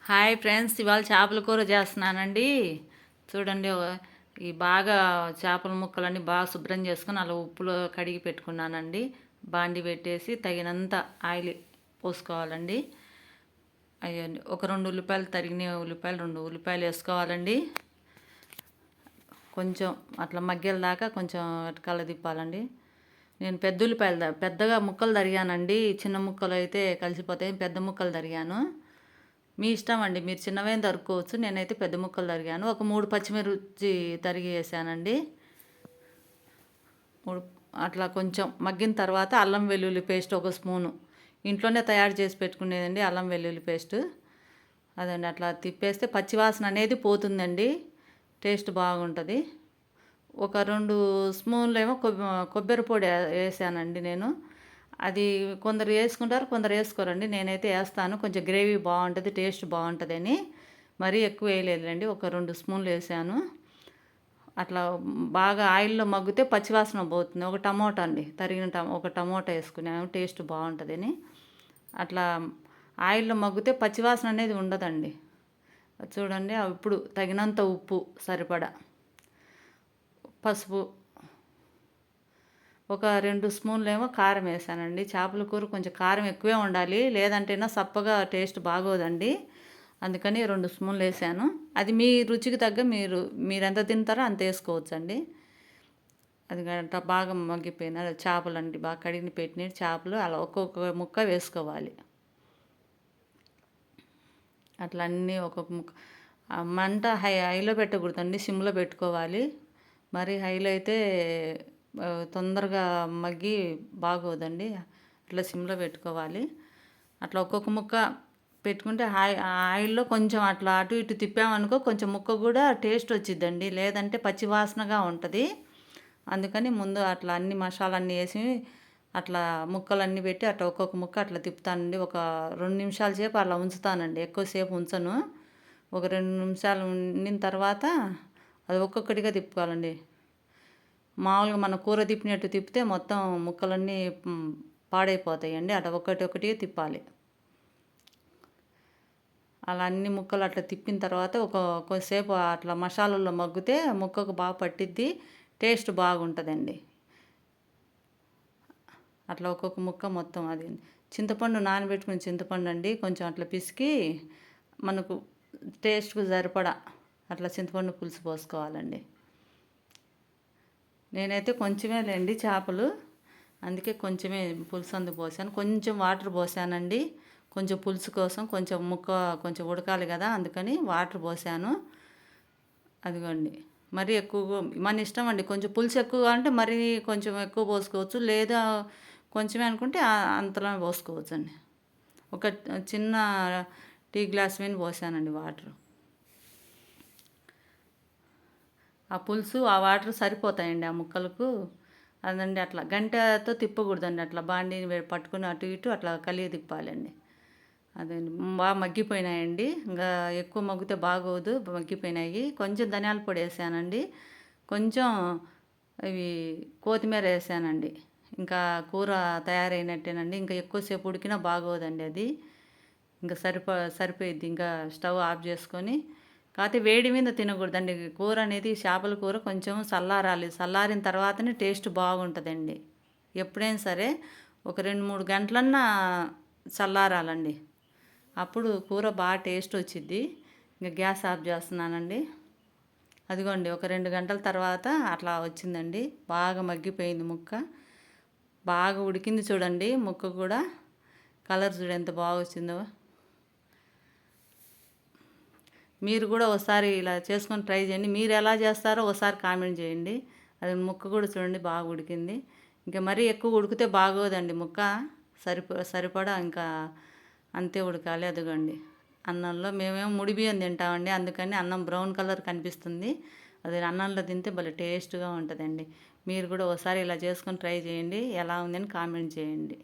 Hi friends, ఇవాళ చేపల కూర చేస్తున్నానండి. చూడండి, ఈ బాగా చేపల ముక్కలన్నీ బాగా శుభ్రం చేసుకొని అలా ఉప్పులో కడిగి పెట్టుకున్నానండి. బాండి పెట్టేసి తగినంత ఆయిల్ పోసుకోవాలండి. అయ్యండి, ఒక 2 ఉల్లిపాయలు, తరిగిన ఉల్లిపాయలు 2 ఉల్లిపాయలు వేసుకోవాలండి. కొంచెం అట్లా మగ్గేల దాకా కొంచెం కల తిప్పాలండి. నేను పెద్ద ఉల్లిపాయలు పెద్దగా ముక్కలు తరిగానండి. చిన్న ముక్కలు అయితే కలిసిపోతాయి, పెద్ద ముక్కలు తరిగాను. మీ ఇష్టం అండి, మీరు చిన్నవైన తరుక్కోవచ్చు. నేనైతే పెద్ద ముక్కలు తరిగాను. ఒక 3 పచ్చిమిర్చి తరిగి వేసానండి. అట్లా కొంచెం మగ్గిన తర్వాత అల్లం వెల్లుల్లి పేస్ట్ 1 స్పూను, ఇంట్లోనే తయారు చేసి పెట్టుకునేదండి అల్లం వెల్లుల్లి పేస్ట్. అదండి, అట్లా తిప్పేస్తే పచ్చివాసన అనేది పోతుందండి, టేస్ట్ బాగుంటుంది. ఒక 2 స్పూన్లు ఏమో కొబ్బరి పొడి వేసానండి నేను. అది కొందరు వేసుకుంటారు, కొందరు వేసుకోరండి. నేనైతే వేస్తాను, కొంచెం గ్రేవీ బాగుంటుంది, టేస్ట్ బాగుంటుందని. మరీ ఎక్కువ వేయలేదులేండి, ఒక 2 స్పూన్లు వేసాను. అట్లా బాగా ఆయిల్లో మగ్గితే పచ్చివాసన పోతుంది. ఒక టమోటా అండి, తరిగిన ఒక టమోటా వేసుకున్నాను, టేస్ట్ బాగుంటుందని. అట్లా ఆయిల్లో మగ్గితే పచ్చివాసన అనేది ఉండదండి. చూడండి, ఇప్పుడు తగినంత ఉప్పు సరిపడా, పసుపు, ఒక 2 స్పూన్లు ఏమో కారం వేసానండి. చేపల కూర కొంచెం కారం ఎక్కువే ఉండాలి, లేదంటేనా సప్పగా టేస్ట్ బాగోదండి. అందుకని 2 స్పూన్లు వేసాను. అది మీ రుచికి తగ్గ మీరు ఎంత తింటారో అంత వేసుకోవచ్చండి. అది గంట బాగా మగ్గిపోయిన చేపలండి, బాగా కడిగి పెట్టిన చేపలు అలా ఒక్కొక్క ముక్క వేసుకోవాలి. అట్లా అన్నీ ఒక్కొక్క ముక్క. మంట హైలో పెట్టకూడదండి, సిమ్లో పెట్టుకోవాలి. మరి హైలో అయితే తొందరగా మగ్గి బాగోదండి. అట్లా సిమ్లో పెట్టుకోవాలి. అట్లా ఒక్కొక్క ముక్క పెట్టుకుంటే ఆయిల్లో కొంచెం అట్లా అటు ఇటు తిప్పామనుకో కొంచెం ముక్క కూడా టేస్ట్ వచ్చిద్దండి, లేదంటే పచ్చివాసనగా ఉంటుంది. అందుకని ముందు అట్లా అన్ని మసాలన్నీ వేసి అట్లా ముక్కలన్నీ పెట్టి అట్లా ఒక్కొక్క ముక్క అట్లా తిప్పుతానండి. ఒక 2 నిమిషాల సేపు అలా ఉంచుతానండి, ఎక్కువసేపు ఉంచను. ఒక 2 నిమిషాలు ఉండిన తర్వాత అది ఒక్కొక్కటిగా తిప్పుకోవాలండి. మామూలుగా మన కూర తిప్పినట్టు తిప్పితే మొత్తం ముక్కలన్నీ పాడైపోతాయండి. అట్లా ఒకటి తిప్పాలి. అలా అన్ని ముక్కలు అట్లా తిప్పిన తర్వాత కొద్దిసేపు అట్లా మసాలాల్లో మగ్గితే ముక్కకు బాగా పట్టిద్ది, టేస్ట్ బాగుంటుందండి. అట్లా ఒక్కొక్క ముక్క మొత్తం అది చింతపండు నానబెట్టుకుని చింతపండు అండి, కొంచెం అట్లా పిసికి మనకు టేస్ట్కు సరిపడా అట్లా చింతపండు పులుసు పోసుకోవాలండి. నేనైతే కొంచెమే లేండి చేపలు, అందుకే కొంచెమే పులుసు అందుకు పోసాను. కొంచెం వాటర్ పోసానండి, కొంచెం పులుసు కోసం, కొంచెం ముక్క కొంచెం ఉడకాలి కదా, అందుకని వాటర్ పోసాను. అదిగోండి, మరీ ఎక్కువ మన ఇష్టం అండి. కొంచెం పులుసు ఎక్కువ అంటే మరీ కొంచెం ఎక్కువ పోసుకోవచ్చు, లేదా కొంచెమే అనుకుంటే అంతలోనే పోసుకోవచ్చు అండి. ఒక చిన్న టీ గ్లాస్ మీద పోసానండి వాటర్. ఆ పులుసు ఆ వాటర్ సరిపోతాయండి ఆ ముక్కలకు. అదండి, అట్లా గంటతో తిప్పకూడదండి, అట్లా బాండీని పట్టుకుని అటు ఇటు అట్లా కలిగి తిప్పాలండి. అదండి, బాగా మగ్గిపోయినాయండి. ఇంకా ఎక్కువ మగ్గితే బాగోదు, మగ్గిపోయినాయి. కొంచెం ధనియాల పొడి వేసానండి, కొంచెం ఇవి కొత్తిమీర వేసానండి. ఇంకా కూర తయారైనట్టేనండి. ఇంకా ఎక్కువసేపు ఉడికినా బాగోదండి అది. ఇంకా సరిపోయిద్ది. ఇంకా స్టవ్ ఆఫ్ చేసుకొని, కాకపోతే వేడి మీద తినకూడదండి కూర అనేది. చేపల కూర కొంచెం చల్లారాలి, చల్లారిన తర్వాతనే టేస్ట్ బాగుంటుందండి. ఎప్పుడైనా సరే ఒక 2-3 గంటలన్నా చల్లారాలండి, అప్పుడు కూర బాగా టేస్ట్ వచ్చిద్ది. ఇంకా గ్యాస్ ఆఫ్ చేస్తున్నానండి. అదిగోండి, ఒక 2 గంటల తర్వాత అట్లా వచ్చిందండి, బాగా మగ్గిపోయింది ముక్క, బాగా ఉడికింది. చూడండి ముక్క కూడా కలర్ చూడ ఎంత బాగా వచ్చిందో. మీరు కూడా ఒకసారి ఇలా చేసుకొని ట్రై చేయండి. మీరు ఎలా చేస్తారో ఒకసారి కామెంట్ చేయండి. అది ముక్క కూడా చూడండి బాగా ఉడికింది. ఇంకా మరీ ఎక్కువ ఉడికితే బాగోదండి ముక్క, సరిపడా ఇంకా అంతే ఉడకాలి. అదిగోండి, అన్నంలో మేమేమో ముడి బియ్యం తింటామండి, అందుకని అన్నం బ్రౌన్ కలర్ కనిపిస్తుంది. అది అన్నంలో తింటే భలే టేస్ట్గా ఉంటుందండి. మీరు కూడా ఒకసారి ఇలా చేసుకొని ట్రై చేయండి, ఎలా ఉందని కామెంట్ చేయండి.